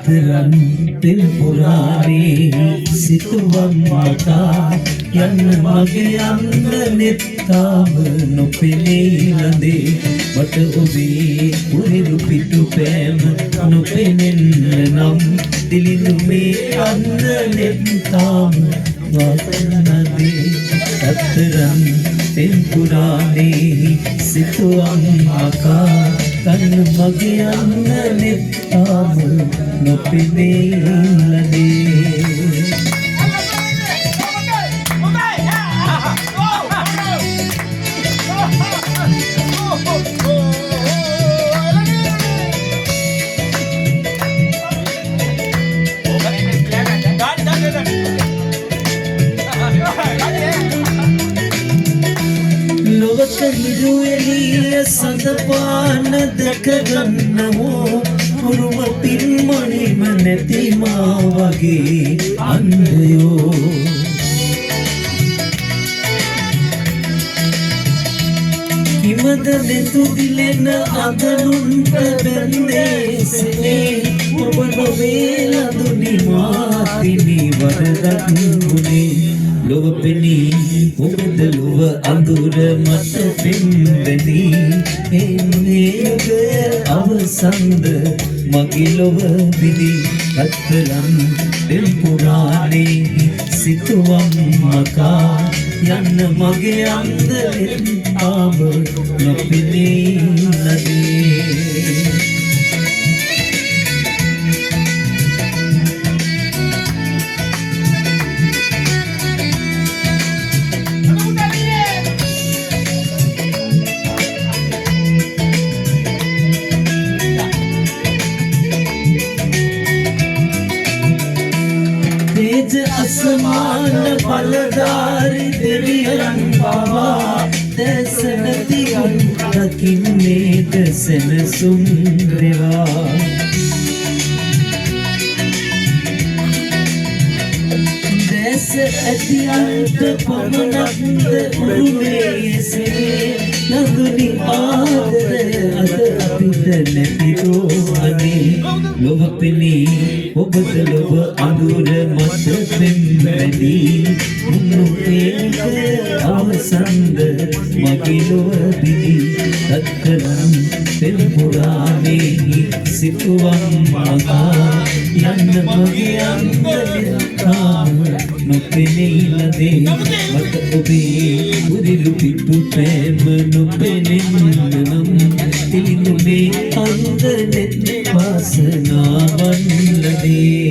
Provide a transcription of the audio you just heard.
රන් තෙල් පුරානේ සිතුවම් මතා යන්න මගේ යන්න නෙත්තාම නොපෙනී ලඳේ මට ඔබේ උරිරු පිටු පෑම නොපෙනෙන්න නම් දිලිඳු මේ යන්න නෙත්තාම වාසනදී රත්තරන් තෙල් පුරානේ සිතුවම් මතා යන්න මගේ යන්න නෙත්තාම නොපෙනී ලඳේ ලොවට හිරු එළිය සඳපාන දැක ගන්නමෝ පුරුම පින්මණිම නැති මා වගේ අන්ධයෝ කිමද දෙතු දිලෙන අගනුන්ට බැන්දේසේ ඔබ නොවේ ලදුනි මාතිනි වරදක් ගුණේ ලොව පෙනී ඔබද ලොව අඳුර මත පෙන්වැදී එන්නේ යුගය අවසන්ද මගේ ලොව විදී රත්තරන් තෙල් පුරානේ සිතුවම් මකා යන්න මගේ අන්දරෙන් ආව නොපෙනී ලදී असमान फलदारी देवियन बाबा दसन दिगन तकिन्ने दसन सुंदरवा दस अतियंत पवनंद उरुमेसे नगुनी आदर अद अपित नतिरो अने लोभ पेनी ඔබද ලොව අඳුර මත පෙම්වැදී මුනුපේක අවසන්ද මගේ ලොව විදී රත්තරන් තෙල් පුරානේ සිතුවම් මකා යන්න මගේ අන්දරෙන් නොපෙනී ලදේ මට ඔබේ උරිරු පිටු පෑම නොපෙනෙන්න නම් තිලිඳු මේ අන්දරෙන් වාසනාවන් ලදේ